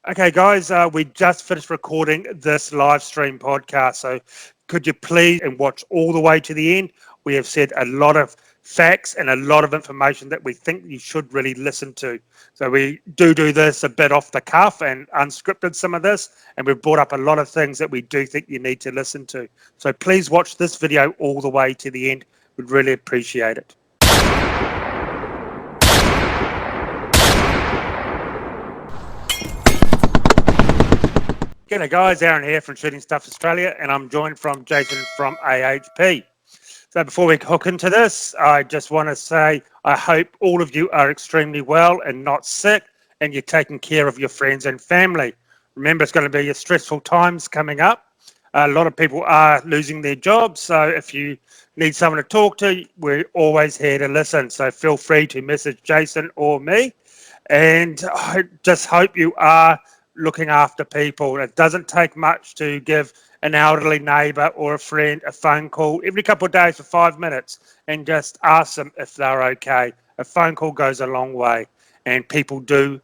Okay, guys, we just finished recording this live stream podcast. So could you please and watch all the way to the end? We have said a lot of facts and a lot of information that we think you should really listen to. So we do this a bit off the cuff and unscripted some of this, and we've brought up a lot of things that we do think you need to listen to. So please watch this video all the way to the end. We'd really appreciate it. G'day guys, Aaron here from Shooting Stuff Australia, and I'm joined from Jason from AHP. So before we hook into this, I just want to say I hope all of you are extremely well and not sick, and you're taking care of your friends and family. Remember, it's going to be stressful times coming up. A lot of people are losing their jobs, so if you need someone to talk to, we're always here to listen. So feel free to message Jason or me, and I just hope you are looking after people. It doesn't take much to give an elderly neighbour or a friend a phone call every couple of days for 5 minutes and just ask them if they're okay. A phone call goes a long way, and people do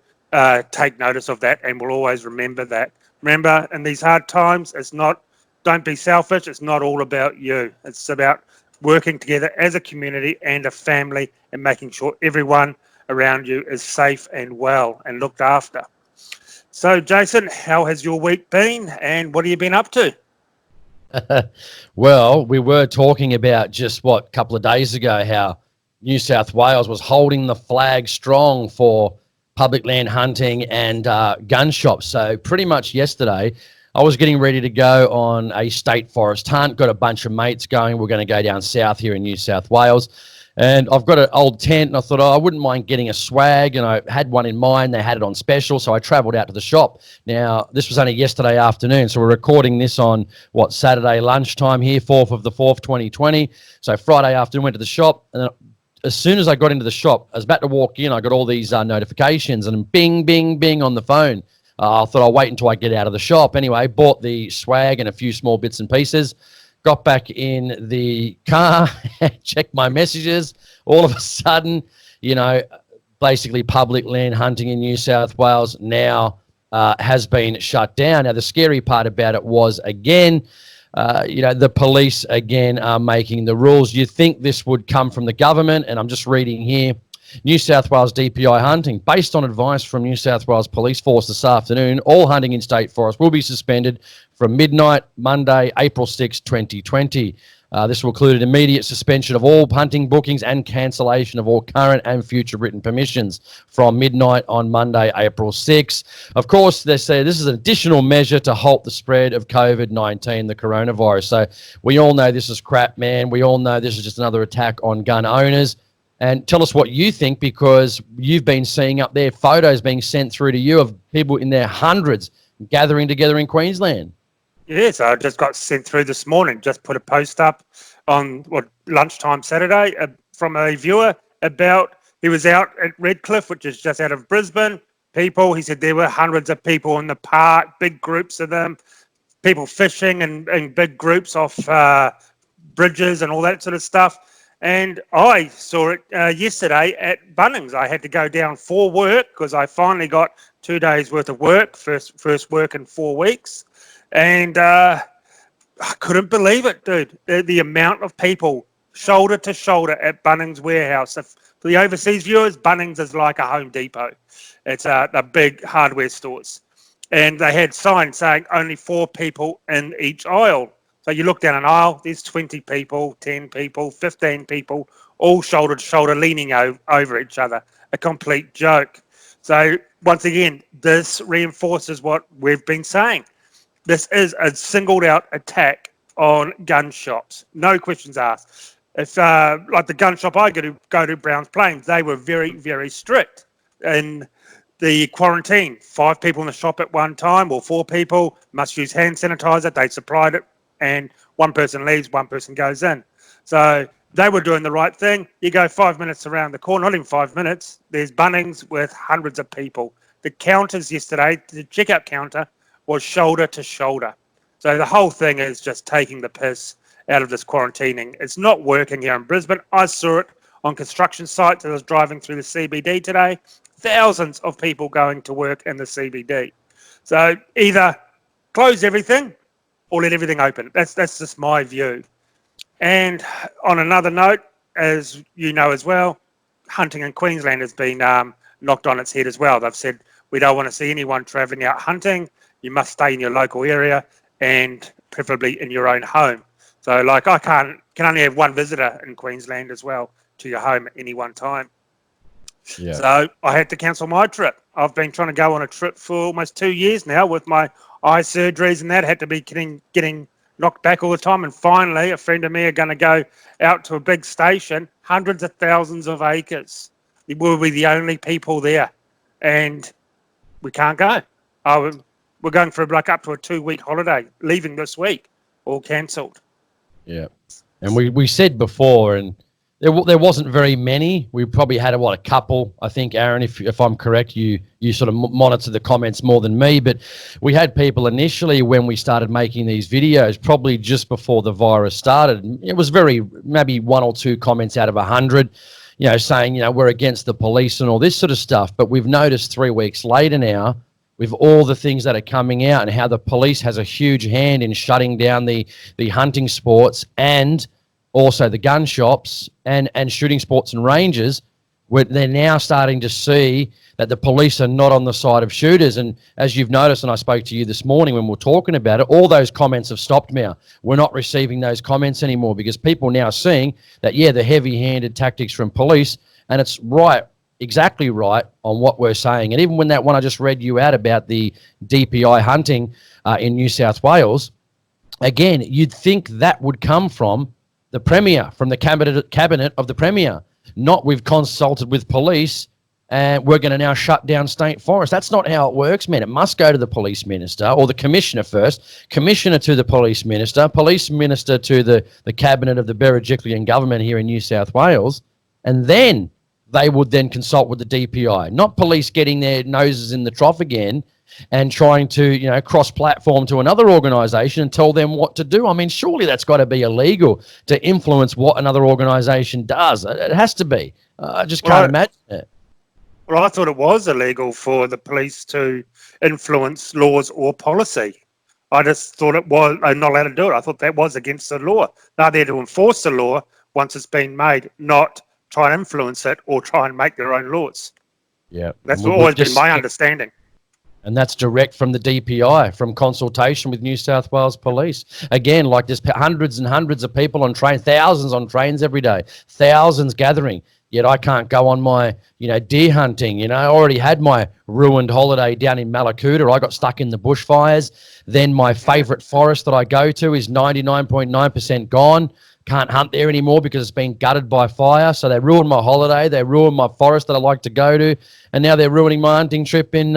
take notice of that, and will always remember that. Remember, in these hard times, don't be selfish. It's not all about you. It's about working together as a community and a family and making sure everyone around you is safe and well and looked after. So, Jason, how has your week been, and what have you been up to? Well, we were talking about just a couple of days ago how New South Wales was holding the flag strong for public land hunting and gun shops. So pretty much yesterday, I was getting ready to go on a state forest hunt. Got a bunch of mates going. We're going to go down south here in New South Wales. And I've got an old tent, and I thought, I wouldn't mind getting a swag, and I had one in mind. They had it on special, so I travelled out to the shop. Now, this was only yesterday afternoon, so we're recording this on, Saturday lunchtime here, 4th of the 4th, 2020. So Friday afternoon, went to the shop, and as soon as I got into the shop, I was about to walk in, I got all these notifications, and bing, bing, bing on the phone. I thought I'll wait until I get out of the shop. Anyway, bought the swag and a few small bits and pieces. Got back in the car, checked my messages. All of a sudden, basically public land hunting in New South Wales now has been shut down. Now, the scary part about it was, again, the police, again, are making the rules. You think this would come from the government, and I'm just reading here. New South Wales DPI hunting. Based on advice from New South Wales Police Force this afternoon, all hunting in state forest will be suspended from midnight Monday, April 6, 2020. This will include an immediate suspension of all hunting bookings and cancellation of all current and future written permissions from midnight on Monday, April 6. Of course, they say this is an additional measure to halt the spread of COVID-19, the coronavirus. So we all know this is crap, man. We all know this is just another attack on gun owners. And tell us what you think, because you've been seeing up there photos being sent through to you of people in their hundreds gathering together in Queensland. Yes, I just got sent through this morning. Just put a post up on lunchtime Saturday from a viewer about he was out at Redcliffe, which is just out of Brisbane. He said there were hundreds of people in the park, big groups of them, people fishing and big groups off bridges and all that sort of stuff. And I saw it yesterday at Bunnings. I had to go down for work because I finally got 2 days worth of work, first work in 4 weeks. And I couldn't believe it, dude. The amount of people shoulder to shoulder at Bunnings Warehouse. For the overseas viewers, Bunnings is like a Home Depot. It's the big hardware stores. And they had signs saying only 4 people in each aisle. So you look down an aisle, there's 20 people, 10 people, 15 people, all shoulder to shoulder, leaning over each other. A complete joke. So once again, this reinforces what we've been saying. This is a singled out attack on gun shops. No questions asked. If like the gun shop I go to Browns Plains, they were very, very strict in the quarantine. 5 people in the shop at one time, or 4 people, must use hand sanitizer. They supplied it. And one person leaves, one person goes in. So they were doing the right thing. You go 5 minutes around the corner, not even 5 minutes, there's Bunnings with hundreds of people. The counters yesterday, the checkout counter, was shoulder to shoulder. So the whole thing is just taking the piss out of this quarantining. It's not working here in Brisbane. I saw it on construction sites as I was driving through the CBD today. Thousands of people going to work in the CBD. So either close everything or let everything open. That's just my view. And on another note, as you know as well, hunting in Queensland has been knocked on its head as well. They've said we don't want to see anyone travelling out hunting. You must stay in your local area and preferably in your own home. So like I can only have one visitor in Queensland as well to your home at any one time. Yeah. So I had to cancel my trip. I've been trying to go on a trip for almost 2 years now with my eye surgeries and that. Had to be getting knocked back all the time. And finally, a friend of me are going to go out to a big station, hundreds of thousands of acres. We'll be the only people there. And we can't go. We're going for like up to a 2-week holiday, leaving this week, all cancelled. Yeah. And we said before, and there wasn't very many. We probably had a couple. I think, Aaron, if I'm correct, you sort of monitor the comments more than me. But we had people initially when we started making these videos, probably just before the virus started. It was maybe 1 or 2 comments out of 100, saying we're against the police and all this sort of stuff. But we've noticed 3 weeks later now, with all the things that are coming out and how the police has a huge hand in shutting down the hunting sports and also the gun shops and shooting sports and ranges, where they're now starting to see that the police are not on the side of shooters. And as you've noticed, and I spoke to you this morning when we were talking about it, all those comments have stopped now. We're not receiving those comments anymore because people are now seeing that, the heavy-handed tactics from police, and it's exactly right on what we're saying. And even when that one I just read you out about the DPI hunting in New South Wales, again, you'd think that would come from the Premier, from the cabinet of the Premier, not we've consulted with police and we're going to now shut down state forests. That's not how it works, man. It must go to the police minister or the commissioner first, commissioner to the police minister to the cabinet of the Berejiklian government here in New South Wales, and then they would then consult with the DPI, not police getting their noses in the trough again and trying to, cross-platform to another organisation and tell them what to do. I mean, surely that's got to be illegal to influence what another organisation does. It has to be. I just can't imagine it. Well, I thought it was illegal for the police to influence laws or policy. I just thought it was not allowed to do it. I thought that was against the law. They're there to enforce the law once it's been made, not try and influence it or try and make their own laws. Yeah. That's always been my understanding. And that's direct from the DPI, from consultation with New South Wales Police. Again, like there's hundreds and hundreds of people on trains, thousands on trains every day, thousands gathering. Yet I can't go on my, deer hunting. I already had my ruined holiday down in Malakuta. I got stuck in the bushfires. Then my favourite forest that I go to is 99.9% gone. Can't hunt there anymore because it's been gutted by fire. So they ruined my holiday. They ruined my forest that I like to go to. And now they're ruining my hunting trip on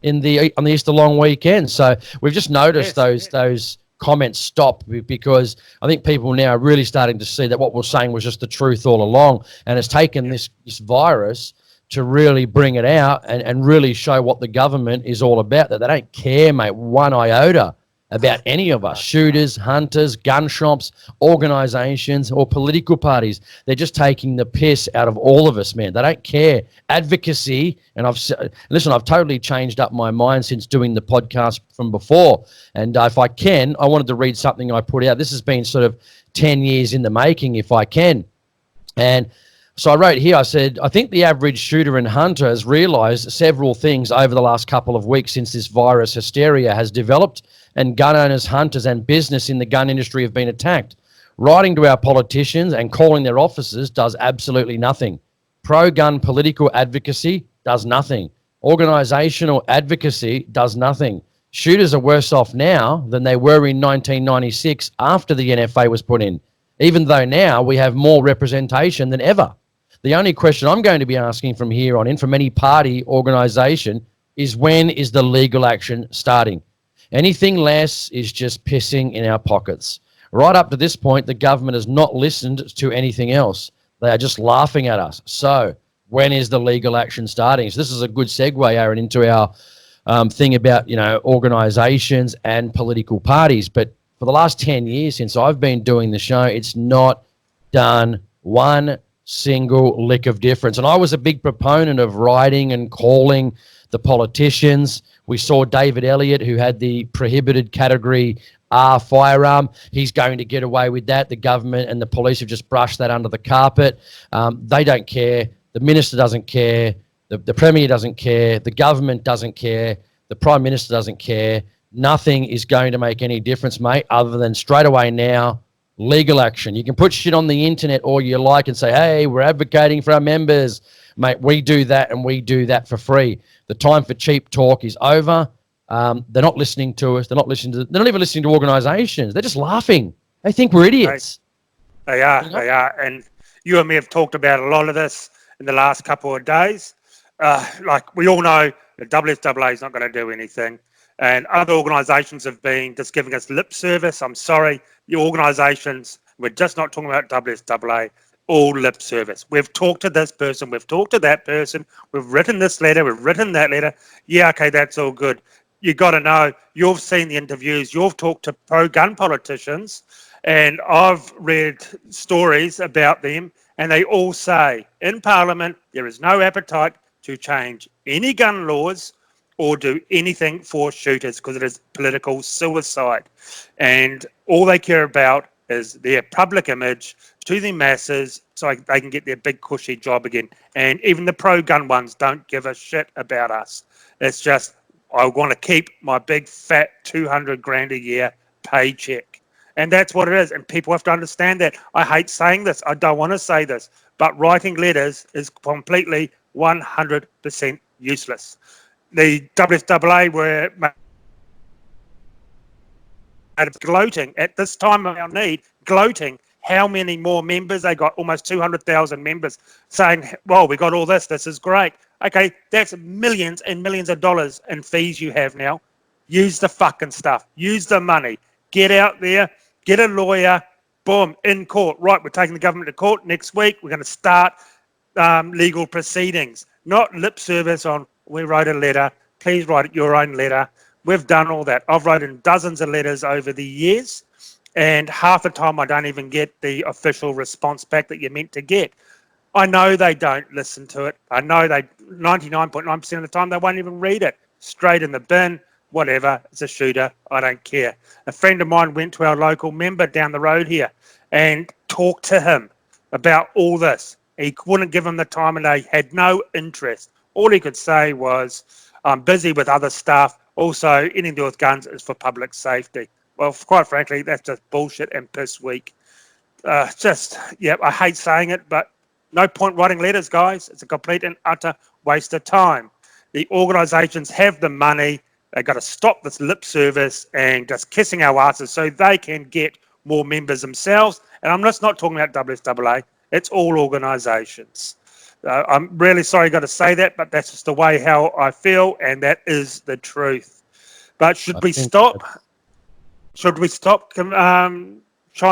the Easter long weekend. So we've just noticed those comments stop because I think people now are really starting to see that what we're saying was just the truth all along, and it's taken this virus to really bring it out and really show what the government is all about, that they don't care, mate, one iota about any of us, shooters, hunters, gun shops, organisations or political parties. They're just taking the piss out of all of us, man. They don't care. Advocacy, and I've totally changed up my mind since doing the podcast from before. And if I can, I wanted to read something I put out. This has been sort of 10 years in the making, if I can. And so I wrote here, I said, I think the average shooter and hunter has realised several things over the last couple of weeks since this virus hysteria has developed and gun owners, hunters and business in the gun industry have been attacked. Writing to our politicians and calling their officers does absolutely nothing. Pro-gun political advocacy does nothing. Organisational advocacy does nothing. Shooters are worse off now than they were in 1996 after the NFA was put in, even though now we have more representation than ever. The only question I'm going to be asking from here on in from any party organisation is, when is the legal action starting? Anything less is just pissing in our pockets. Right up to this point, the government has not listened to anything else. They are just laughing at us. So when is the legal action starting? So this is a good segue, Aaron, into our thing about, organisations and political parties. But for the last 10 years since I've been doing the show, it's not done one single lick of difference. And I was a big proponent of writing and calling the politicians We saw David Elliott, who had the prohibited category R firearm. He's going to get away with that. The government and the police have just brushed that under the carpet. They don't care. The minister doesn't care. The premier doesn't care. The government doesn't care. The prime minister doesn't care. Nothing is going to make any difference, mate, other than straight away now, legal action. You can put shit on the internet all you like and say, hey, we're advocating for our members. Mate, we do that and we do that for free. The time for cheap talk is over. They're not listening to us. They're not even listening to organisations. They're just laughing. They think we're idiots. They are. They are. And you and me have talked about a lot of this in the last couple of days. Like we all know, the WSAA is not going to do anything. And other organisations have been just giving us lip service. I'm sorry, the organisations, we're just not talking about WSAA, all lip service. We've talked to this person, we've talked to that person, we've written this letter, we've written that letter. Yeah, okay, that's all good. You got to know, you've seen the interviews, you've talked to pro-gun politicians, and I've read stories about them, and they all say in Parliament there is no appetite to change any gun laws or do anything for shooters because it is political suicide. And all they care about is their public image to the masses so they can get their big cushy job again. And even the pro-gun ones don't give a shit about us. It's just, I want to keep my big fat 200 grand a year paycheck. And that's what it is. And people have to understand that. I hate saying this. I don't want to say this. But writing letters is completely 100% useless. The WSAA were gloating at this time of our need, gloating how many more members they got, almost 200,000 members, saying, well, we got all this is great. Okay, that's millions and millions of dollars in fees you have now. Use the fucking stuff. Use the money. Get out there, get a lawyer, boom, in court. Right, we're taking the government to court next week. We're going to start legal proceedings, not lip service on, we wrote a letter, please write your own letter. We've done all that. I've written dozens of letters over the years, and half the time I don't even get the official response back that you're meant to get. I know they don't listen to it. I know they 99.9% of the time they won't even read it. Straight in the bin, whatever, it's a shooter, I don't care. A friend of mine went to our local member down the road here and talked to him about all this. He wouldn't give him the time and they had no interest. All he could say was, I'm busy with other stuff. Also, anything to do with guns is for public safety. Well, quite frankly, that's just bullshit and piss weak. I hate saying it, but no point writing letters, guys. It's a complete and utter waste of time. The organisations have the money. They've got to stop this lip service and just kissing our asses so they can get more members themselves. And I'm just not talking about WSAA. It's all organisations. I'm really sorry I got to say that, but that's just the way how I feel, and that is the truth. But should we stop trying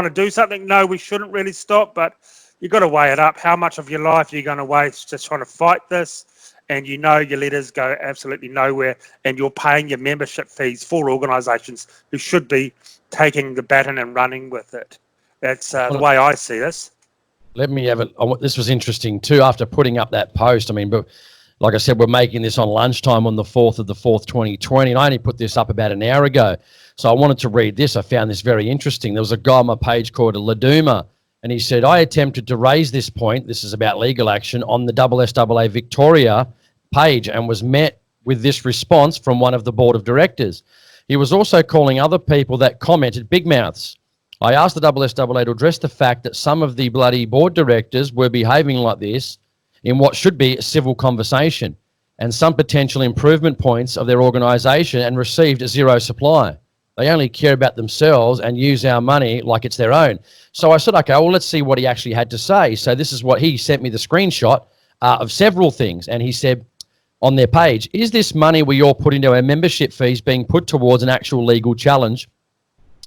to do something? No, we shouldn't really stop, but you've got to weigh it up. How much of your life are you going to waste just trying to fight this? And you know your letters go absolutely nowhere, and you're paying your membership fees for organisations who should be taking the baton and running with it. That's the way I see this. Let me have it. This was interesting too. After putting up that post, I mean, but like I said, we're making this on lunchtime on the 4th of the 4th, 2020, and I only put this up about an hour ago. So I wanted to read this. I found this very interesting. There was a guy on my page called Laduma, and he said, I attempted to raise this point, this is about legal action, on the WSAA Victoria page and was met with this response from one of the board of directors. He was also calling other people that commented big mouths. I asked the WSAA to address the fact that some of the bloody board directors were behaving like this in what should be a civil conversation and some potential improvement points of their organisation and received zero supply. They only care about themselves and use our money like it's their own. So I said, okay, well, let's see what he actually had to say. So this is what he sent me, the screenshot of several things. And he said on their page, is this money we all put into our membership fees being put towards an actual legal challenge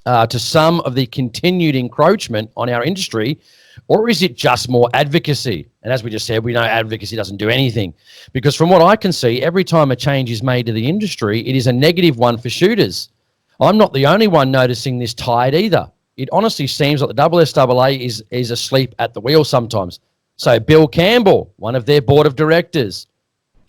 to some of the continued encroachment on our industry, or is it just more advocacy? And as we just said, we know advocacy doesn't do anything, because from what I can see, every time a change is made to the industry, it is a negative one for shooters. I'm not the only one noticing this tide either. It honestly seems like the WSAA is asleep at the wheel sometimes. So Bill Campbell, one of their board of directors,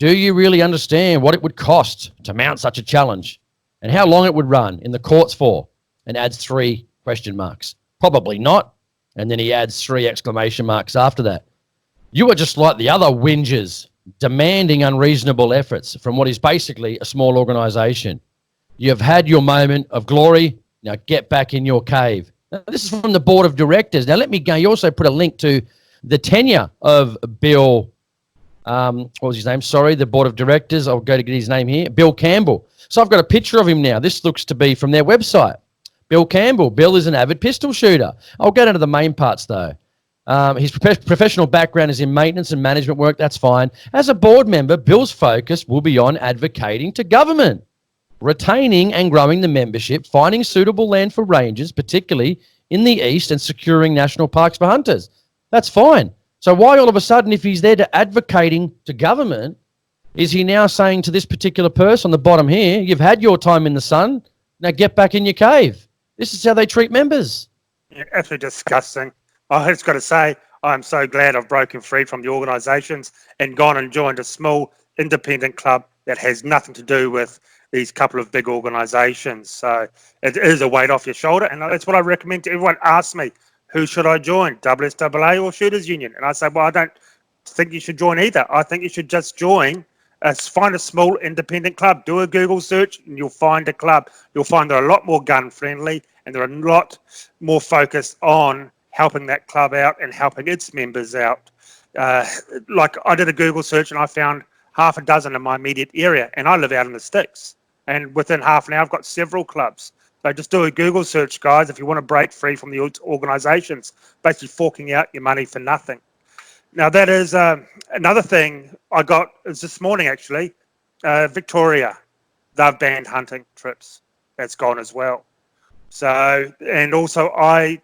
Do you really understand what it would cost to mount such a challenge and how long it would run in the courts for? And adds 3 question marks. Probably not. And then he adds 3 exclamation marks after that. You are just like the other whingers, demanding unreasonable efforts from what is basically a small organisation. You have had your moment of glory. Now get back in your cave. Now, this is from the board of directors. Now let me go. You also put a link to the tenure of Bill. What was his name? Sorry, the board of directors. I'll go to get his name here. Bill Campbell. So I've got a picture of him now. This looks to be from their website. Bill Campbell. Bill is an avid pistol shooter. I'll go down to the main parts though. His professional background is in maintenance and management work. That's fine. As a board member, Bill's focus will be on advocating to government, retaining and growing the membership, finding suitable land for rangers, particularly in the east, and securing national parks for hunters. That's fine. So why all of a sudden, if he's there to advocating to government, is he now saying to this particular person on the bottom here, you've had your time in the sun, now get back in your cave? This is how they treat members. Yeah, absolutely disgusting. I just got to say, I'm so glad I've broken free from the organisations and gone and joined a small independent club that has nothing to do with these couple of big organisations. So it is a weight off your shoulder, and that's what I recommend to everyone. Asks me, who should I join, SSAA or Shooters Union? And I say, well, I don't think you should join either. I think you should just join, find a small independent club, do a Google search, and you'll find a club. You'll find they're a lot more gun friendly, and they're a lot more focused on helping that club out and helping its members out. Like I did a Google search and I found half a dozen in my immediate area, and I live out in the sticks. And within half an hour, I've got several clubs. So just do a Google search, guys, if you want to break free from the organisations, basically forking out your money for nothing. Now, that is another thing I got is this morning, actually. Victoria, they've banned hunting trips. That's gone as well. So, and also I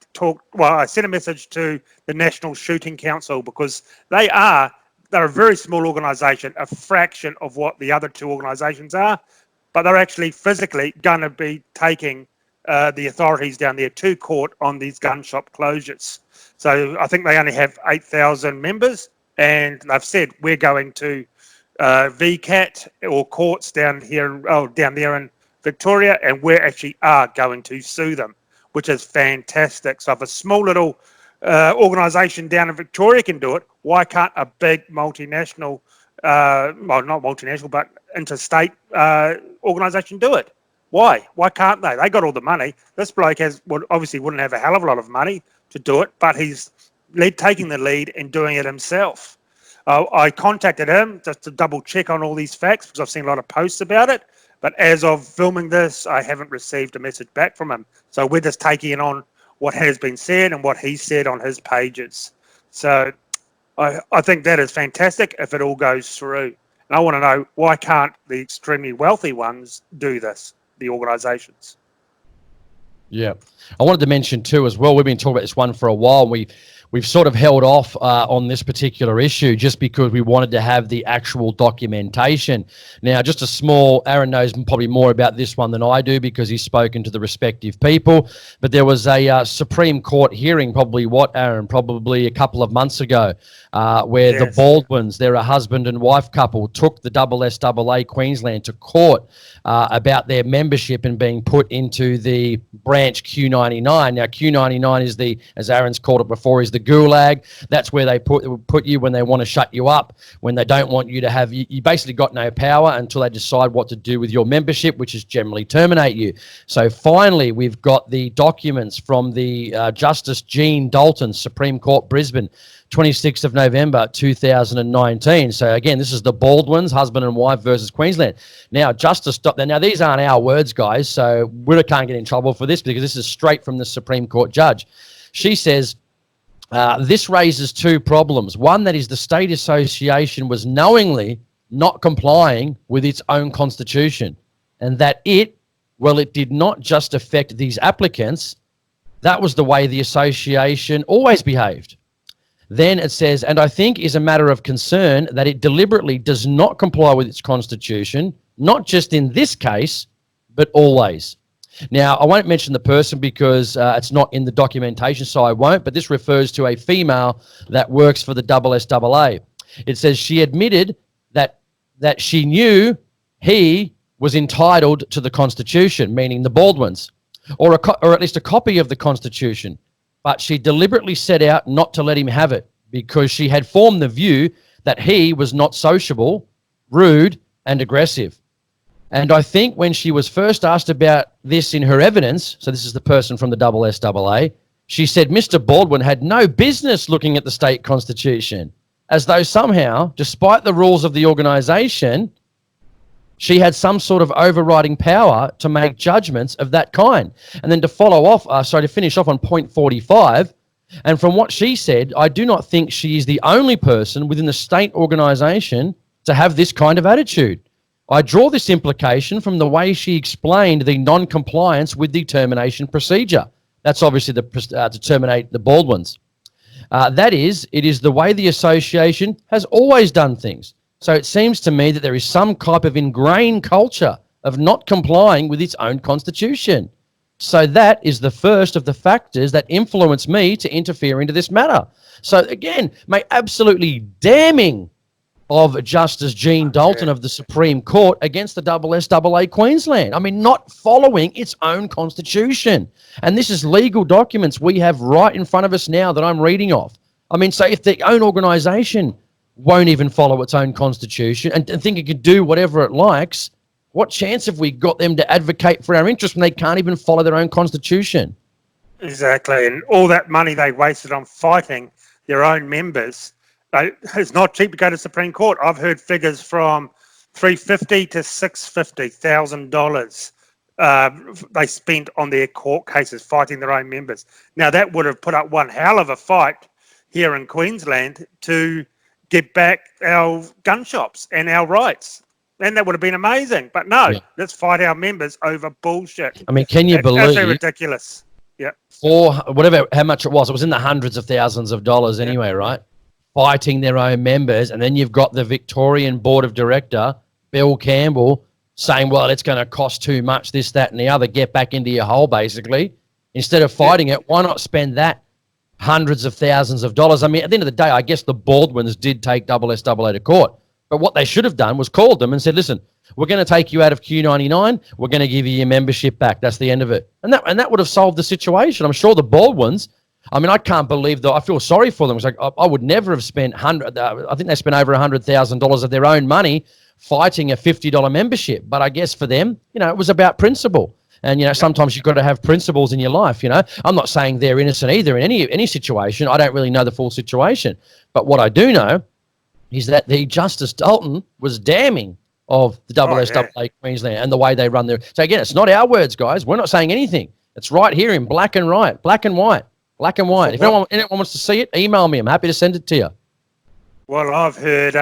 sent a message to the National Shooting Council because they're a very small organisation, a fraction of what the other 2 organisations are, but they're actually physically going to be taking the authorities down there to court on these gun shop closures. So I think they only have 8,000 members, and they've said we're going to VCAT or courts down there in Victoria, and we actually are going to sue them, which is fantastic. So if a small little organisation down in Victoria can do it, why can't a big multinational, well, not multinational, but interstate organisation do it? Why? Why can't they? They got all the money. This bloke obviously wouldn't have a hell of a lot of money to do it, but he's taking the lead and doing it himself. I contacted him just to double check on all these facts because I've seen a lot of posts about it. But as of filming this, I haven't received a message back from him. So we're just taking it on what has been said and what he said on his pages. So I think that is fantastic if it all goes through. And I want to know, why can't the extremely wealthy ones do this, the organisations? Yeah. I wanted to mention too as well, we've been talking about this one for a while. We've sort of held off on this particular issue just because we wanted to have the actual documentation. Now, just a small, Aaron knows probably more about this one than I do because he's spoken to the respective people, but there was a Supreme Court hearing Aaron, probably a couple of months ago where Yes. the Baldwins, they're a husband and wife couple, took the SSAA Queensland to court about their membership and being put into the branch Q99. Now, Q99 is as Aaron's called it before, is the gulag. That's where they put you when they want to shut you up, when they don't want you to have, you basically got no power until they decide what to do with your membership, which is generally terminate you. So finally, we've got the documents from the Justice Jean Dalton, Supreme Court, Brisbane, 26th of November, 2019. So again, this is the Baldwins, husband and wife versus Queensland. Now, now these aren't our words, guys, so we can't get in trouble for this because this is straight from the Supreme Court judge. She says, this raises 2 problems. One, that is the state association was knowingly not complying with its own constitution, and that it did not just affect these applicants. That was the way the association always behaved. Then it says, and I think is a matter of concern that it deliberately does not comply with its constitution, not just in this case, but always. Now, I won't mention the person because it's not in the documentation, so I won't, but this refers to a female that works for the SSAA. It says she admitted that that she knew he was entitled to the Constitution, meaning the Baldwins, or at least a copy of the Constitution. But she deliberately set out not to let him have it because she had formed the view that he was not sociable, rude, and aggressive. And I think when she was first asked about this in her evidence, so this is the person from the SSAA, she said Mr. Baldwin had no business looking at the state constitution, as though somehow, despite the rules of the organisation, she had some sort of overriding power to make judgments of that kind. And then to finish off on point 45, and from what she said, I do not think she is the only person within the state organisation to have this kind of attitude. I draw this implication from the way she explained the non-compliance with the termination procedure. That's obviously to terminate the Baldwins. That is, it is the way the association has always done things. So it seems to me that there is some type of ingrained culture of not complying with its own constitution. So that is the first of the factors that influence me to interfere into this matter. So again, mate, absolutely damning of Justice Jean Dalton of the Supreme Court against the SSAA Queensland. I mean, not following its own constitution. And this is legal documents we have right in front of us now that I'm reading off. I mean, so if their own organisation won't even follow its own constitution and think it can do whatever it likes, what chance have we got them to advocate for our interests when they can't even follow their own constitution? Exactly. And all that money they wasted on fighting their own members, it's not cheap to go to Supreme Court. I've heard figures from $350,000 to $650,000 they spent on their court cases fighting their own members. Now, that would have put up one hell of a fight here in Queensland to get back our gun shops and our rights. And that would have been amazing. But no, let's fight our members over bullshit. I mean, can you believe? That's ridiculous. Yeah. For whatever, how much it was in the hundreds of thousands of dollars anyway, right? Fighting their own members. And then you've got the Victorian Board of Director, Bill Campbell, saying, well, it's going to cost too much, this, that, and the other. Get back into your hole, basically. Instead of fighting it, why not spend that hundreds of thousands of dollars? I mean, at the end of the day, I guess the Baldwins did take SSAA to court. But what they should have done was called them and said, listen, we're going to take you out of Q99. We're going to give you your membership back. That's the end of it. And that would have solved the situation. I'm sure the Baldwins, I mean, I can't believe that. I feel sorry for them. It's like, I would never have spent I think they spent over $100,000 of their own money fighting a $50 membership. But I guess for them, it was about principle. And, sometimes you've got to have principles in your life, I'm not saying they're innocent either in any situation. I don't really know the full situation. But what I do know is that the Justice Dalton was damning of the SSAA Queensland and the way they run their... So again, it's not our words, guys. We're not saying anything. It's right here in black and white. If anyone wants to see it, email me. I'm happy to send it to you. Well, I've heard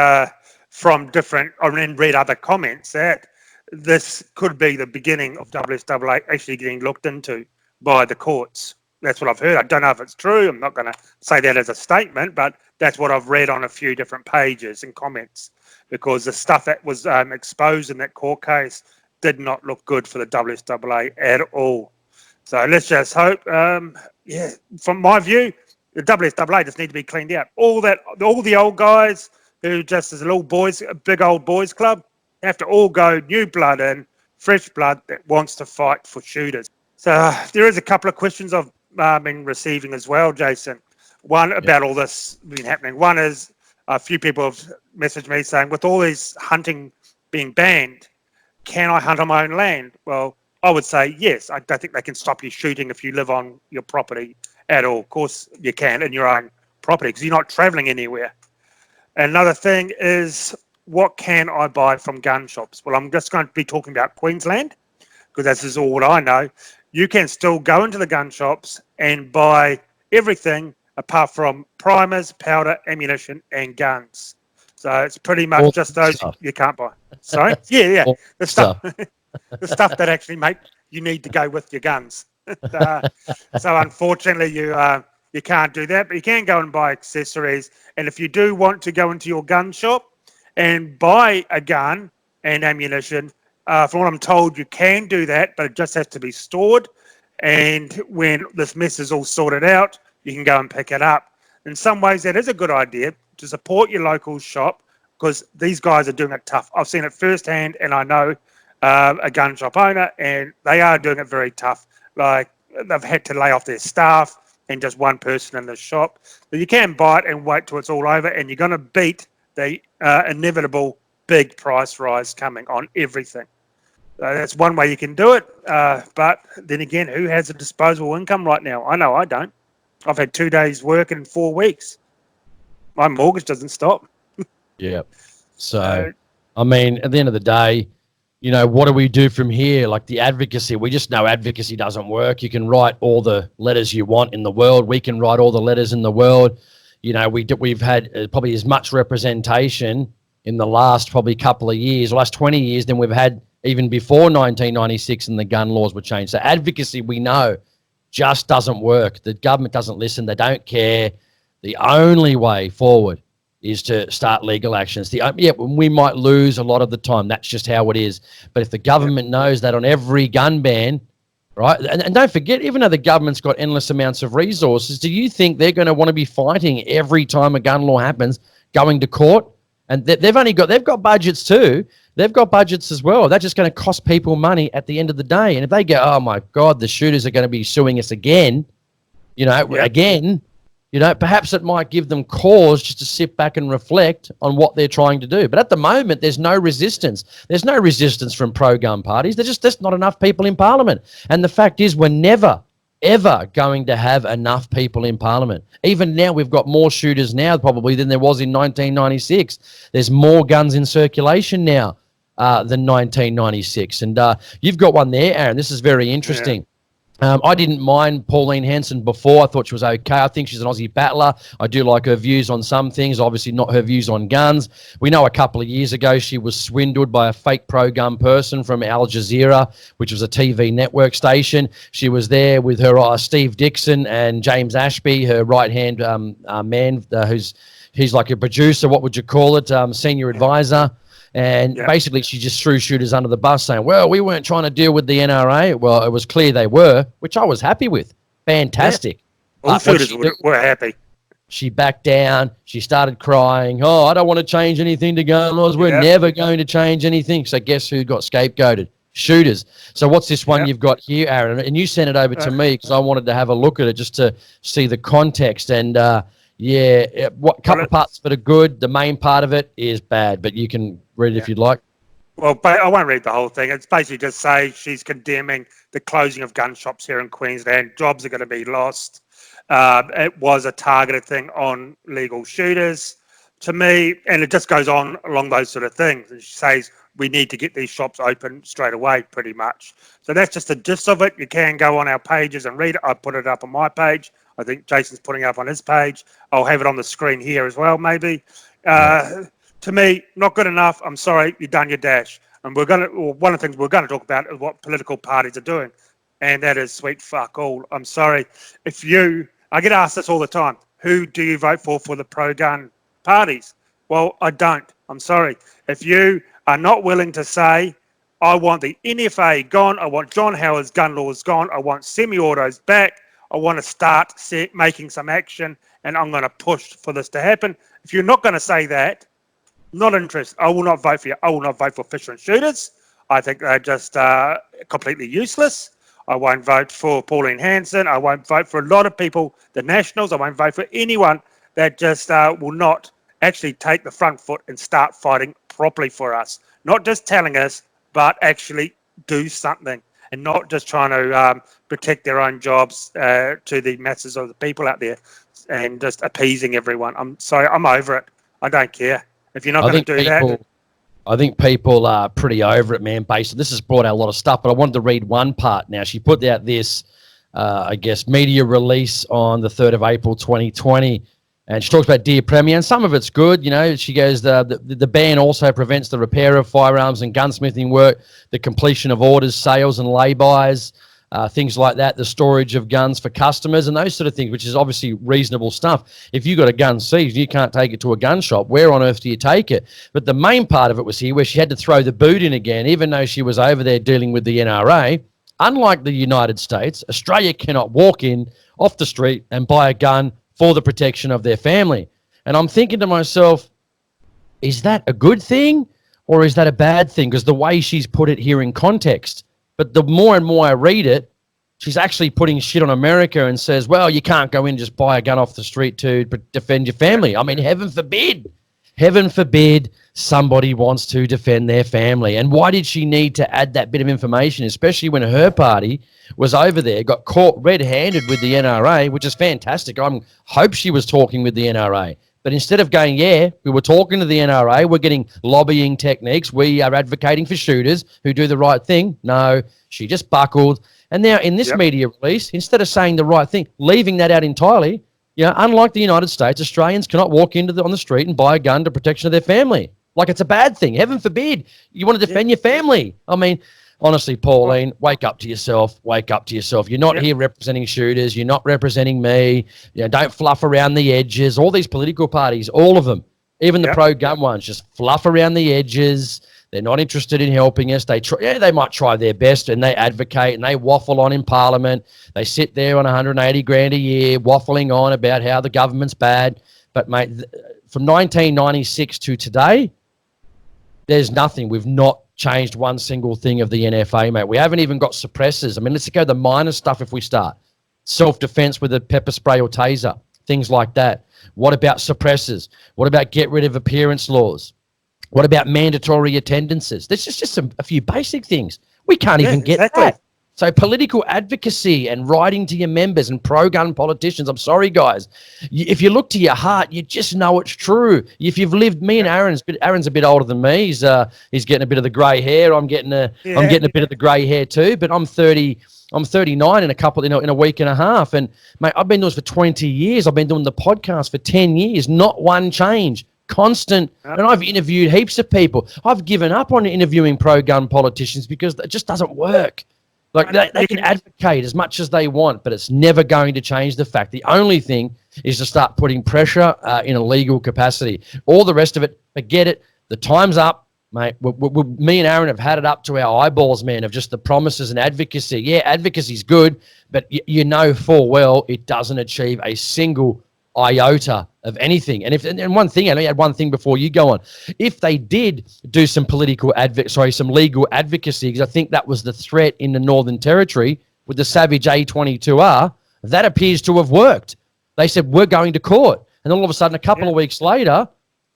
from and read other comments that this could be the beginning of SSAA actually getting looked into by the courts. That's what I've heard. I don't know if it's true. I'm not going to say that as a statement, but that's what I've read on a few different pages and comments, because the stuff that was exposed in that court case did not look good for the SSAA at all. So let's just hope, from my view, the SSAA just need to be cleaned out. All the old guys who just as a big old boys club, have to all go new blood in, fresh blood that wants to fight for shooters. So there is a couple of questions I've been receiving as well, Jason. One about all this been happening. One is a few people have messaged me saying, with all this hunting being banned, can I hunt on my own land? Well, I would say yes. I don't think they can stop you shooting if you live on your property at all. Of course you can in your own property because you're not traveling anywhere. Another thing is, what can I buy from gun shops? Well, I'm just going to be talking about Queensland because this is all what I know. You can still go into the gun shops and buy everything apart from primers, powder, ammunition, and guns. So it's pretty much just those you can't buy. Sorry? Yeah. The stuff, the stuff that actually you need to go with your guns. So unfortunately, you can't do that, but you can go and buy accessories. And if you do want to go into your gun shop and buy a gun and ammunition, from what I'm told, you can do that, but it just has to be stored. And when this mess is all sorted out, you can go and pick it up. In some ways, that is a good idea to support your local shop because these guys are doing it tough. I've seen it firsthand, and I know a gun shop owner, and they are doing it very tough. Like, they've had to lay off their staff and just one person in the shop. But you can buy it and wait till it's all over, and you're going to beat the inevitable big price rise coming on everything. That's one way you can do it. But then again, who has a disposable income right now? I know I don't. I've had 2 days work in 4 weeks. My mortgage doesn't stop. Yeah. So, I mean, at the end of the day, you know, what do we do from here? Like the advocacy, we just know advocacy doesn't work. You can write all the letters you want in the world. We can write all the letters in the world. You know, we've had probably as much representation in the last probably couple of years, last 20 years, than we've had even before 1996 and the gun laws were changed. So advocacy, we know, just doesn't work. The government doesn't listen. They don't care. The only way forward is to start legal actions. We might lose a lot of the time. That's just how it is. But if the government knows that on every gun ban, right, and don't forget, even though the government's got endless amounts of resources, do you think they're going to want to be fighting every time a gun law happens, going to court? And they've got budgets too. They've got budgets as well. That's just going to cost people money at the end of the day. And if they go, oh my God, the shooters are going to be suing us again, again, perhaps it might give them cause just to sit back and reflect on what they're trying to do. But at the moment, there's no resistance. There's no resistance from pro-gun parties. There's not enough people in Parliament. And the fact is, we're never, ever going to have enough people in Parliament. Even now, we've got more shooters now probably than there was in 1996. There's more guns in circulation now than 1996. And you've got one there, Aaron. This is very interesting. Yeah. I didn't mind Pauline Hanson before. I thought she was okay. I think she's an Aussie battler. I do like her views on some things, obviously not her views on guns. We know a couple of years ago she was swindled by a fake pro-gun person from Al Jazeera, which was a TV network station. She was there with her Steve Dixon and James Ashby, her right-hand man, he's like a producer, what would you call it, senior advisor. And basically, she just threw shooters under the bus saying, well, we weren't trying to deal with the NRA. Well, it was clear they were, which I was happy with. Fantastic. Yeah. All shooters were happy. She backed down. She started crying. Oh, I don't want to change anything to gun laws. We're never going to change anything. So guess who got scapegoated? Shooters. So what's this one you've got here, Aaron? And you sent it over to me because I wanted to have a look at it just to see the context. And, what couple of parts that are good. The main part of it is bad, but you can read it if you'd like. Well, I won't read the whole thing. It's basically just say she's condemning the closing of gun shops here in Queensland. Jobs are going to be lost. It was a targeted thing on legal shooters. To me, and it just goes on along those sort of things. And she says we need to get these shops open straight away, pretty much. So that's just the gist of it. You can go on our pages and read it. I put it up on my page. I think Jason's putting it up on his page. I'll have it on the screen here as well, maybe. To me, not good enough. I'm sorry, you've done your dash. And one of the things we're going to talk about is what political parties are doing. And that is sweet fuck all. I'm sorry. I get asked this all the time. Who do you vote for the pro-gun parties? Well, I don't. I'm sorry. If you are not willing to say, I want the NFA gone, I want John Howard's gun laws gone, I want semi-autos back, I want to start making some action, and I'm going to push for this to happen. If you're not going to say that, not interested. I will not vote for you. I will not vote for Fisher and Shooters. I think they're just completely useless. I won't vote for Pauline Hanson. I won't vote for a lot of people, the Nationals. I won't vote for anyone that just will not actually take the front foot and start fighting properly for us. Not just telling us, but actually do something. And not just trying to protect their own jobs to the masses of the people out there and just appeasing everyone. I'm sorry, I'm over it. I don't care. If you're not going to do that. I think people are pretty over it, man. This has brought out a lot of stuff, but I wanted to read one part now. She put out this, media release on the 3rd of April, 2020. And she talks about Dear Premier, and some of it's good. She goes, the ban also prevents the repair of firearms and gunsmithing work, the completion of orders, sales and lay-bys, things like that, the storage of guns for customers and those sort of things, which is obviously reasonable stuff. If you got a gun seized, you can't take it to a gun shop. Where on earth do you take it? But the main part of it was here where she had to throw the boot in again, even though she was over there dealing with the NRA. Unlike the United States, Australia cannot walk in off the street and buy a gun for the protection of their family. And I'm thinking to myself, is that a good thing or is that a bad thing? Because the way she's put it here in context. But the more and more I read it, she's actually putting shit on America and says, well, you can't go in and just buy a gun off the street to defend your family. I mean, heaven forbid somebody wants to defend their family. And why did she need to add that bit of information, especially when her party was over there, got caught red-handed with the NRA, which is fantastic. I hope she was talking with the NRA. But instead of going, yeah, we were talking to the NRA, we're getting lobbying techniques, we are advocating for shooters who do the right thing. No, she just buckled. And now in this media release, instead of saying the right thing, leaving that out entirely, unlike the United States, Australians cannot walk on the street and buy a gun to protection of their family. Like it's a bad thing. Heaven forbid. You want to defend your family. I mean, honestly, Pauline, wake up to yourself. Wake up to yourself. You're not here representing shooters. You're not representing me. Don't fluff around the edges. All these political parties, all of them, even the pro-gun ones, just fluff around the edges. They're not interested in helping us. They might try their best and they advocate and they waffle on in Parliament. They sit there on 180 grand a year waffling on about how the government's bad. But, mate, from 1996 to today, there's nothing. We've not changed one single thing of the NFA, mate. We haven't even got suppressors. I mean, let's go the minor stuff if we start. Self-defense with a pepper spray or taser, things like that. What about suppressors? What about get rid of appearance laws? What about mandatory attendances? There's just a few basic things. We can't even get that. So political advocacy and writing to your members and pro-gun politicians, I'm sorry, guys. If you look to your heart, you just know it's true. If you've lived, me and Aaron's a bit older than me. He's getting a bit of the grey hair. I'm getting a bit of the grey hair too, but I'm 30. I'm 39 in a week and a half. And, mate, I've been doing this for 20 years. I've been doing the podcast for 10 years. Not one change. Constant. And I've interviewed heaps of people. I've given up on interviewing pro-gun politicians because it just doesn't work. Like they can advocate as much as they want, but it's never going to change the fact. The only thing is to start putting pressure in a legal capacity. All the rest of it, forget it. The time's up, mate. Me and Aaron have had it up to our eyeballs, man, of just the promises and advocacy. Yeah, advocacy's good, but you know full well it doesn't achieve a single iota of anything. And one thing, I only had one thing before you go on. If they did do some some legal advocacy, because I think that was the threat in the Northern Territory with the Savage A22R, that appears to have worked. They said, we're going to court. And all of a sudden, a couple of weeks later,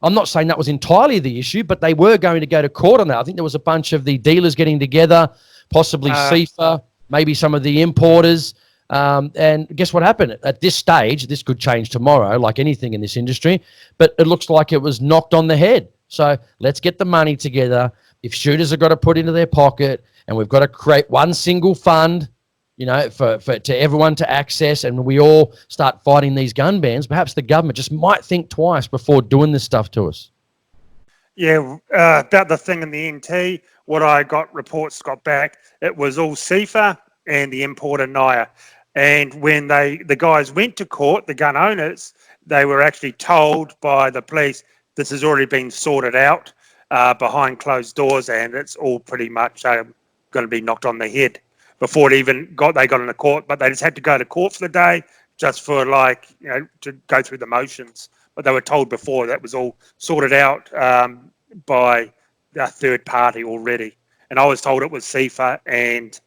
I'm not saying that was entirely the issue, but they were going to go to court on that. I think there was a bunch of the dealers getting together, possibly CIFA, maybe some of the importers. And guess what happened? At this stage, this could change tomorrow, like anything in this industry, but it looks like it was knocked on the head. So let's get the money together. If shooters have got to put into their pocket, and we've got to create one single fund, to everyone to access, and we all start fighting these gun bans, perhaps the government just might think twice before doing this stuff to us. Yeah, about the thing in the NT, what I got back, it was all CIFA and the importer NIA. And when the guys went to court, the gun owners, they were actually told by the police, this has already been sorted out behind closed doors, and it's all pretty much going to be knocked on the head before they got into court. But they just had to go to court for the day, just for to go through the motions. But they were told before that was all sorted out by a third party already. And I was told it was CIFA and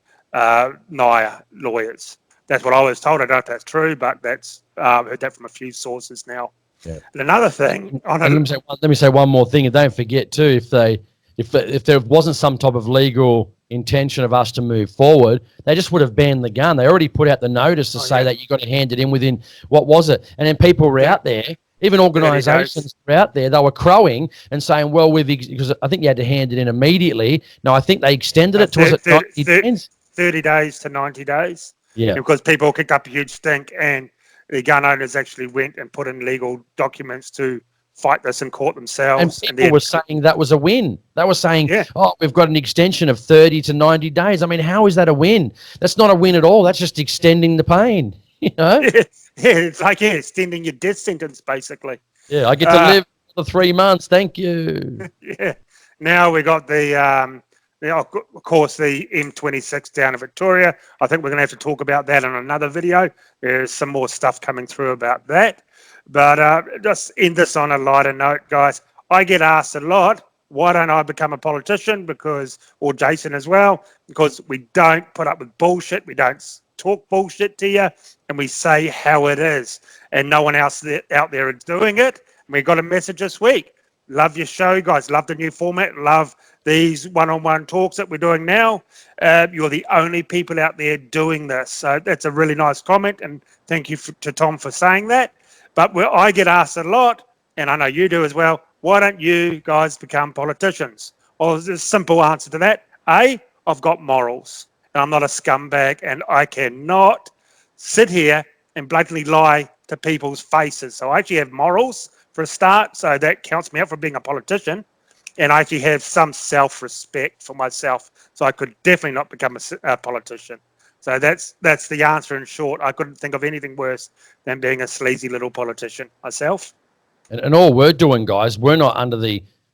NIA lawyers. That's what I was told. I don't know if that's true, but that's I've heard that from a few sources now. Yeah. And another thing, let me say one more thing, and don't forget too, if there wasn't some type of legal intention of us to move forward, they just would have banned the gun. They already put out the notice to say that you got to hand it in within, what was it? And then people were out there, even organisations were out there, they were crowing and saying, well, because I think you had to hand it in immediately. No, I think they extended it to 30 days to 90 days. Yeah. Because people kicked up a huge stink, and the gun owners actually went and put in legal documents to fight this in court themselves. And people were saying that was a win. They were saying, we've got an extension of 30 to 90 days. I mean, how is that a win? That's not a win at all. That's just extending the pain, it's like extending your death sentence, basically. Yeah, I get to live for 3 months. Thank you. Yeah. Now we got of course, the M26 down in Victoria. I think we're going to have to talk about that in another video. There's some more stuff coming through about that. But just end this on a lighter note, guys. I get asked a lot, why don't I become a politician? Or Jason as well, because we don't put up with bullshit. We don't talk bullshit to you, and we say how it is. And no one else out there is doing it. And we got a message this week. Love your show, guys. Love the new format. Love these one-on-one talks that we're doing now. You're the only people out there doing this. So that's a really nice comment. And thank you to Tom for saying that. But where I get asked a lot, and I know you do as well, why don't you guys become politicians? Well, there's a simple answer to that. A, I've got morals. And I'm not a scumbag. And I cannot sit here and blatantly lie to people's faces. So I actually have morals for a start, so that counts me out for being a politician. And I actually have some self-respect for myself, so I could definitely not become a politician. So that's the answer in short. I couldn't think of anything worse than being a sleazy little politician myself. And all we're doing, guys, we're not under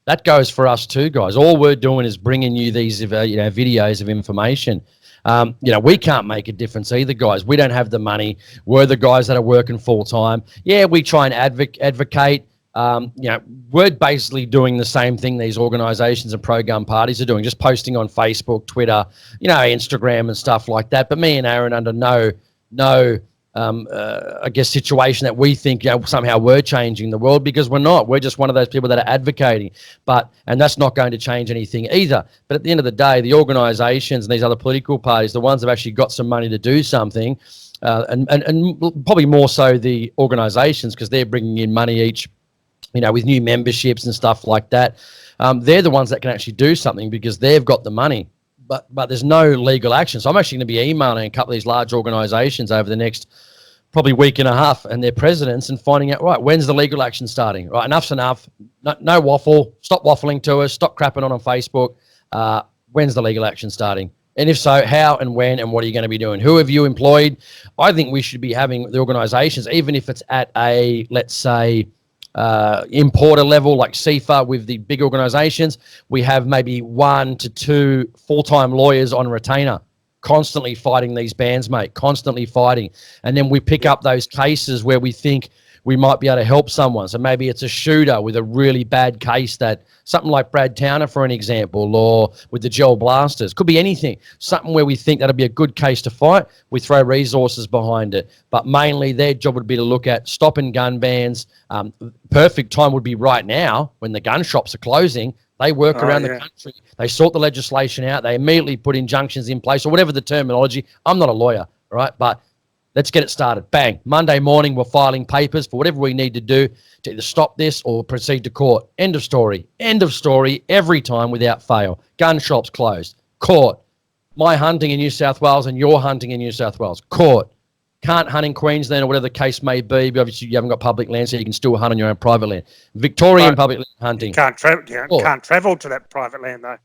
that goes for us too, guys. All we're doing is bringing you these videos of information. We can't make a difference either, guys. We don't have the money. We're the guys that are working full time. Yeah, we try and advocate. We're basically doing the same thing these organisations and pro-gun parties are doing, just posting on Facebook, Twitter, Instagram and stuff like that. But me and Aaron under no situation that we think somehow we're changing the world, because we're not. We're just one of those people that are advocating, and that's not going to change anything either. But at the end of the day, the organisations and these other political parties, the ones that have actually got some money to do something, and probably more so the organisations, because they're bringing in money each, with new memberships and stuff like that. They're the ones that can actually do something because they've got the money. But there's no legal action. So I'm actually going to be emailing a couple of these large organisations over the next probably week and a half and their presidents and finding out, right, when's the legal action starting? Right, enough's enough. No waffle. Stop waffling to us. Stop crapping on Facebook. When's the legal action starting? And if so, how and when and what are you going to be doing? Who have you employed? I think we should be having the organisations, even if it's at a, let's say, importer level like CIFA with the big organizations, we have maybe 1 to 2 full-time lawyers on retainer constantly fighting these bans, mate, constantly fighting. And then we pick up those cases where we think we might be able to help someone. So maybe it's a shooter with a really bad case, that something like Brad Towner, for an example, or with the gel blasters. Could be anything. Something where we think that'll be a good case to fight. We throw resources behind it. But mainly their job would be to look at stopping gun bans. Perfect time would be right now when the gun shops are closing. They work around the country. They sort the legislation out. They immediately put injunctions in place, or whatever the terminology. I'm not a lawyer, right? But let's get it started. Bang. Monday morning, we're filing papers for whatever we need to do to either stop this or proceed to court. End of story. End of story every time without fail. Gun shops closed. Court. My hunting in New South Wales and your hunting in New South Wales. Court. Can't hunt in Queensland or whatever the case may be, but obviously you haven't got public land, so you can still hunt on your own private land. Victorian public land hunting. You can't travel to that private land, though.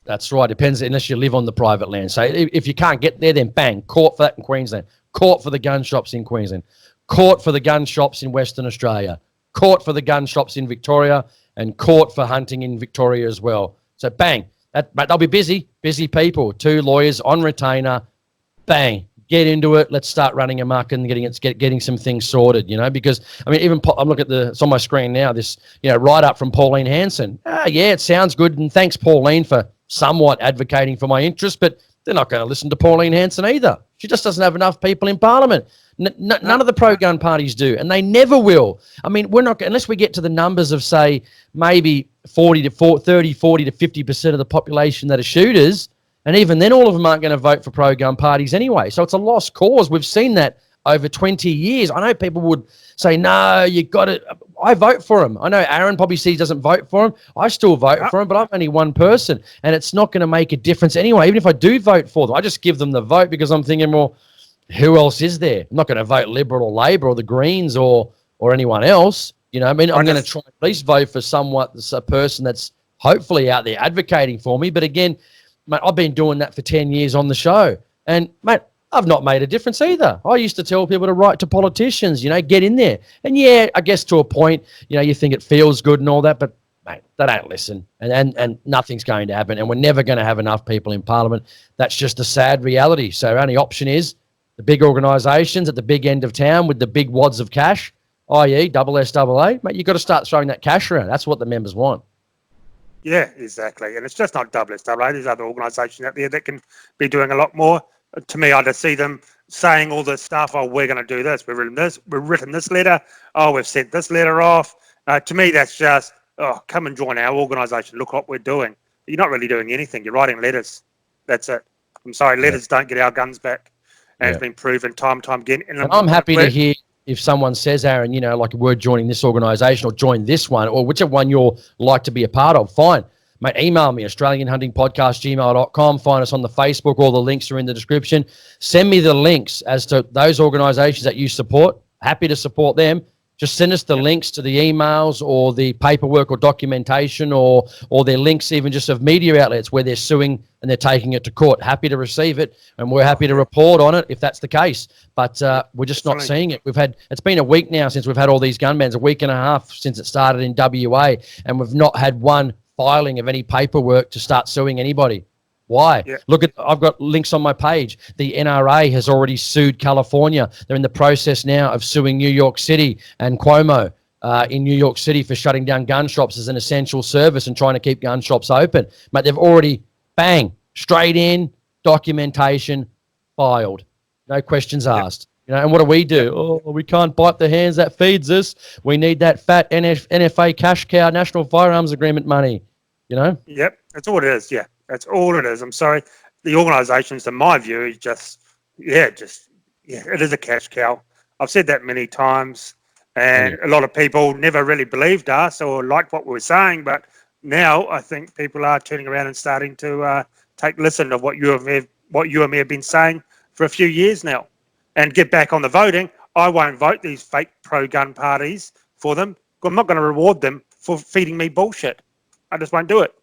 That's right. Depends, unless you live on the private land. So if you can't get there, then bang, court for that in Queensland. Court for the gun shops in Queensland. Court for the gun shops in Western Australia. Court for the gun shops in Victoria, and court for hunting in Victoria as well. So bang. But they'll be busy people. 2 lawyers on retainer. Bang. Get into it. Let's start running amok and getting some things sorted, because, even I'm looking at it's on my screen now, this, write-up from Pauline Hanson. Yeah, it sounds good. And thanks, Pauline, for somewhat advocating for my interest, but they're not going to listen to Pauline Hanson either. She just doesn't have enough people in Parliament. None of the pro-gun parties do, and they never will. We're not, unless we get to the numbers of, say, maybe 30, 40 to 50% of the population that are shooters. And even then, all of them aren't going to vote for pro-gun parties anyway. So it's a lost cause. We've seen that over 20 years. I know people would say, no, you got to. I vote for him. I know Aaron probably says he doesn't vote for him. I still vote for him, but I'm only one person. And it's not going to make a difference anyway. Even if I do vote for them, I just give them the vote because I'm thinking, well, who else is there? I'm not going to vote Liberal or Labor or the Greens or anyone else. I'm going to try at least vote for a person that's hopefully out there advocating for me. But again, mate, I've been doing that for 10 years on the show. And, mate, I've not made a difference either. I used to tell people to write to politicians, get in there. And, yeah, I guess to a point, you think it feels good and all that, but, mate, they don't listen. And nothing's going to happen. And we're never going to have enough people in Parliament. That's just a sad reality. So our only option is the big organisations at the big end of town with the big wads of cash. i.e. double SAA, mate, you've got to start throwing that cash around. That's what the members want. Yeah, exactly. And it's just not WSAA. There's other organisations out there that can be doing a lot more. To me, I just see them saying all this stuff. Oh, we're going to do this. We've written this letter. Oh, we've sent this letter off. To me, that's just, oh, come and join our organisation. Look what we're doing. You're not really doing anything. You're writing letters. That's it. I'm sorry, letters don't get our guns back. And it's been proven time and time again. And I'm happy to hear if someone says, Aaron, you know, like a word joining this organisation or join this one or whichever one you're like to be a part of, fine. Mate, email me, australianhuntingpodcast@gmail.com. Find us on the Facebook. All the links are in the description. Send me the links as to those organisations that you support. Happy to support them. Just send us the links to the emails or the paperwork or documentation or their links even just of media outlets where they're suing and they're taking it to court. Happy to receive it, and we're happy to report on it if that's the case. But we're just not seeing it. It's been a week now since we've had all these gun bans, a week and a half since it started in WA, and we've not had one filing of any paperwork to start suing anybody. Why? Yeah. Look I've got links on my page. The NRA has already sued California. They're in the process now of suing New York City and Cuomo in New York City for shutting down gun shops as an essential service and trying to keep gun shops open. Mate, they've already, bang, straight in, documentation, filed. No questions asked. You know, and what do we do? Oh, we can't bite the hands that feeds us. We need that fat NFA cash cow, National Firearms Agreement money, you know? Yep, that's all it is, yeah. That's all it is. I'm sorry. The organisations, in my view, it is a cash cow. I've said that many times, and a lot of people never really believed us or liked what we were saying. But now I think people are turning around and starting to take listen to what you and me have been saying for a few years now, and get back on the voting. I won't vote these fake pro-gun parties for them. I'm not going to reward them for feeding me bullshit. I just won't do it.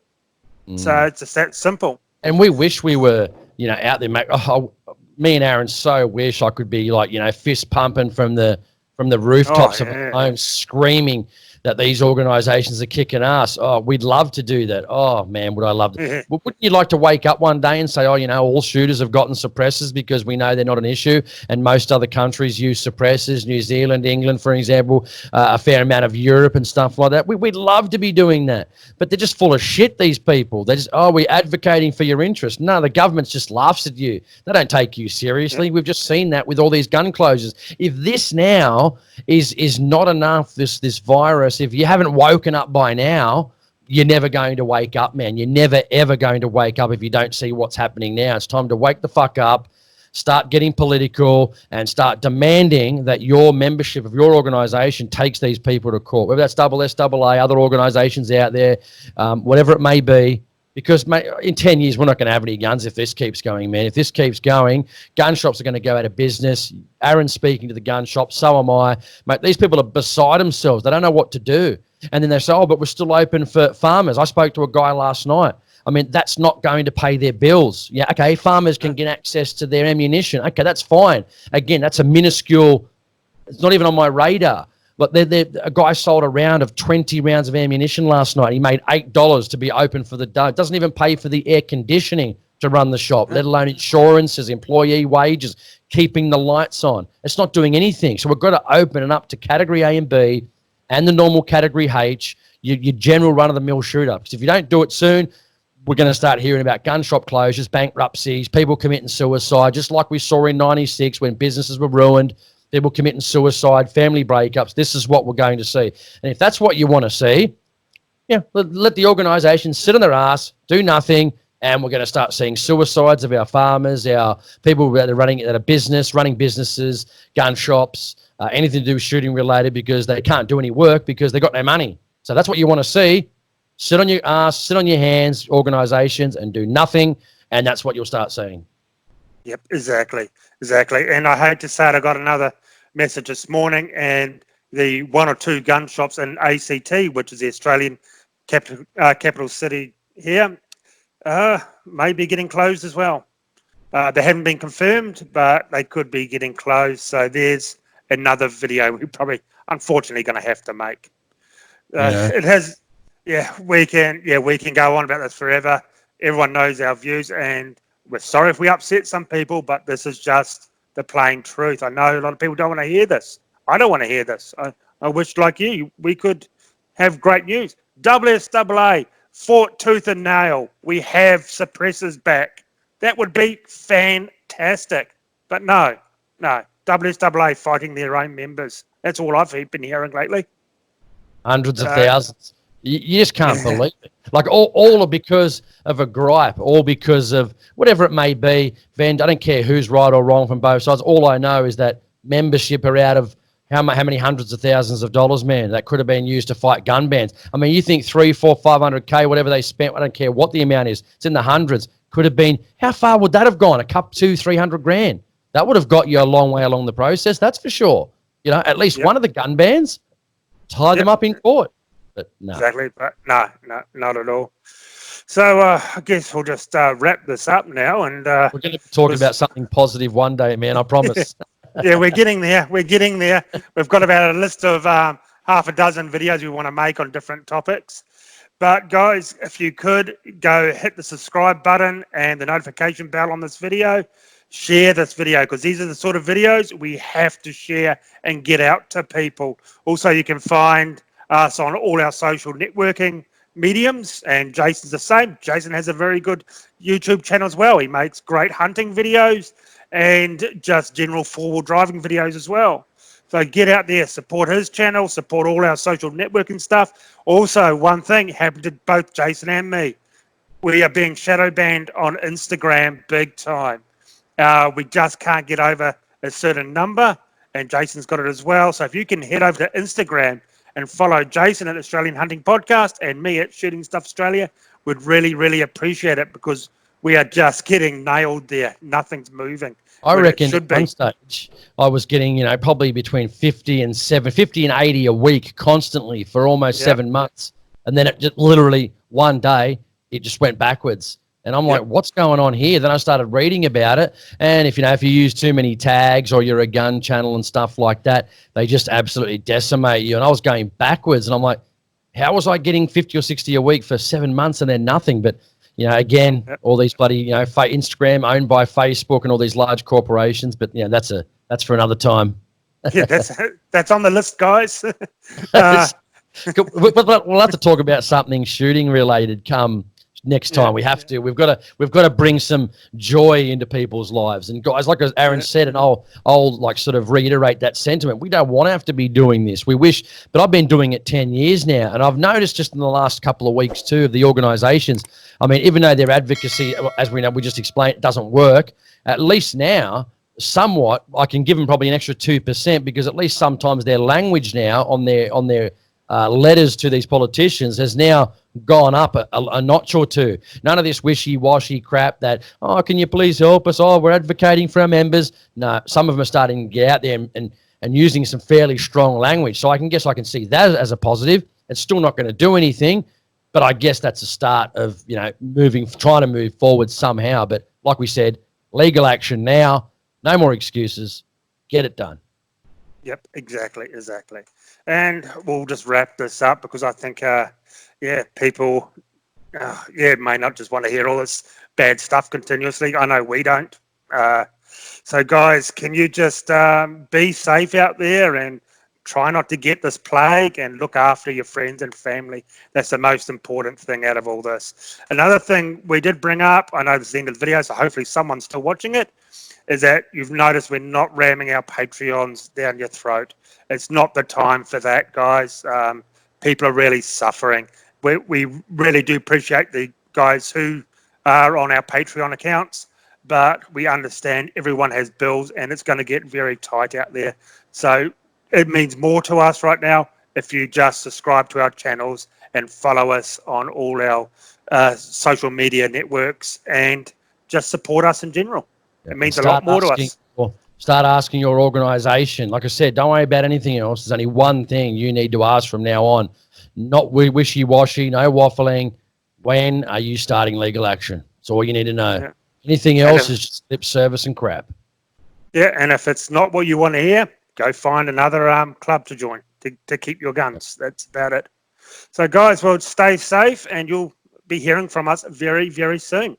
So it's just that simple. And we wish we were, you know, out there, mate. Oh, me and Aaron so wish I could be like, you know, fist pumping from the rooftops of our home, screaming that these organisations are kicking ass. Oh, we'd love to do that. Oh, man, would I love to. Wouldn't you like to wake up one day and say, oh, you know, all shooters have gotten suppressors because we know they're not an issue, and most other countries use suppressors, New Zealand, England, for example, a fair amount of Europe and stuff like that. We'd love to be doing that. But they're just full of shit, these people. They're just, oh, we're advocating for your interest. No, the government just laughs at you. They don't take you seriously. We've just seen that with all these gun closures. If this now is not enough, this virus, if you haven't woken up by now, you're never going to wake up, man. You're never, ever going to wake up if you don't see what's happening now. It's time to wake the fuck up, start getting political, and start demanding that your membership of your organisation takes these people to court, whether that's SAA, other organisations out there, whatever it may be. Because, mate, in 10 years, we're not going to have any guns if this keeps going, man. If this keeps going, gun shops are going to go out of business. Aaron's speaking to the gun shop. So am I. Mate, these people are beside themselves. They don't know what to do. And then they say, oh, but we're still open for farmers. I spoke to a guy last night. I mean, that's not going to pay their bills. Yeah, okay, farmers can get access to their ammunition. Okay, that's fine. Again, that's a minuscule, it's not even on my radar. But a guy sold a round of 20 rounds of ammunition last night. He made $8 to be open for the day. It doesn't even pay for the air conditioning to run the shop, let alone insurances, employee wages, keeping the lights on. It's not doing anything. So we've got to open it up to Category A and B and the normal Category H, your general run-of-the-mill shooter. Because if you don't do it soon, we're going to start hearing about gun shop closures, bankruptcies, people committing suicide, just like we saw in 96 when businesses were ruined. People committing suicide, family breakups. This is what we're going to see. And if that's what you want to see, yeah, let the organisation sit on their ass, do nothing, and we're going to start seeing suicides of our farmers, our people that are running businesses, gun shops, anything to do with shooting related, because they can't do any work because they've got no money. So that's what you want to see. Sit on your ass, sit on your hands, organisations, and do nothing, and that's what you'll start seeing. Yep, exactly. And I hate to say it, I got another message this morning, and the one or two gun shops in ACT, which is the Australian capital city here, may be getting closed as well. They haven't been confirmed, but they could be getting closed. So there's another video we're probably, unfortunately, going to have to make. It has, we can go on about this forever. Everyone knows our views, and we're sorry if we upset some people, but this is just the plain truth. I know a lot of people don't want to hear this. I don't want to hear this. I wish, like you, we could have great news. WSAA fought tooth and nail. We have suppressors back. That would be fantastic. But no. WSAA fighting their own members. That's all I've been hearing lately. Hundreds of thousands. You just can't believe it. Like all are because of a gripe, all because of whatever it may be. Van, I don't care who's right or wrong from both sides. All I know is that membership are out of how many hundreds of thousands of dollars, man, that could have been used to fight gun bans. I mean, you think 300, 400, 500K, whatever they spent, I don't care what the amount is. It's in the hundreds. Could have been, how far would that have gone? A couple, 200-300 grand. That would have got you a long way along the process. That's for sure. You know, at least one of the gun bans, tie them up in court. But no. Exactly, but no, not at all. So I guess we'll just wrap this up now, and we're going to talk about something positive one day, man. I promise. Yeah, we're getting there. We've got about a list of half a dozen videos we want to make on different topics. But guys, if you could go hit the subscribe button and the notification bell on this video, share this video, because these are the sort of videos we have to share and get out to people. Also, you can find us on all our social networking mediums, and Jason's the same. Jason has a very good YouTube channel as well. He makes great hunting videos and just general four-wheel driving videos as well. So get out there, support his channel, support all our social networking stuff. Also, one thing happened to both Jason and me. We are being shadow banned on Instagram big time. We just can't get over a certain number, and Jason's got it as well. So if you can head over to Instagram and follow Jason at Australian Hunting Podcast and me at Shooting Stuff Australia, would really, really appreciate it, because we are just getting nailed there. Nothing's moving. I reckon at one stage I was getting, probably between 50 and 80 a week constantly for almost 7 months. And then it just literally one day, it just went backwards. And I'm like, what's going on here? Then I started reading about it. And if you use too many tags, or you're a gun channel and stuff like that, they just absolutely decimate you. And I was going backwards, and I'm like, how was I getting 50 or 60 a week for 7 months and then nothing? But, again, all these bloody, Instagram owned by Facebook and all these large corporations. But, that's for another time. Yeah, that's on the list, guys. We'll have to talk about something shooting related come next time. We have to. We've got to bring some joy into people's lives. And guys, like Aaron said, and I'll like sort of reiterate that sentiment. We don't want to have to be doing this. We wish, but I've been doing it 10 years now, and I've noticed just in the last couple of weeks too of the organisations. I mean, even though their advocacy, as we know, we just explained, it doesn't work. At least now, somewhat, I can give them probably an extra 2%, because at least sometimes their language now on their letters to these politicians has now gone up a notch or two. None of this wishy-washy crap that, can you please help us? We're advocating for our members. No, some of them are starting to get out there and using some fairly strong language. So I can see that as a positive. It's still not going to do anything, but I guess that's a start of, trying to move forward somehow. But like we said, legal action now, no more excuses, get it done. Yep, exactly. And we'll just wrap this up, because I think, people, may not just want to hear all this bad stuff continuously. I know we don't. So, guys, can you just be safe out there and try not to get this plague, and look after your friends and family? That's the most important thing out of all this. Another thing we did bring up, I know this is the end of the video, so hopefully someone's still watching it, is that you've noticed we're not ramming our Patreons down your throat. It's not the time for that, guys. People are really suffering. We really do appreciate the guys who are on our Patreon accounts, but we understand everyone has bills, and it's going to get very tight out there. So it means more to us right now if you just subscribe to our channels and follow us on all our social media networks, and just support us in general. It means a lot more to us. Start asking your organisation. Like I said, don't worry about anything else. There's only one thing you need to ask from now on. Not wishy-washy, no waffling. When are you starting legal action? That's all you need to know. Yeah. Anything else is just lip service and crap. Yeah, and if it's not what you want to hear, go find another club to join to keep your guns. That's about it. So, guys, well, stay safe, and you'll be hearing from us very, very soon.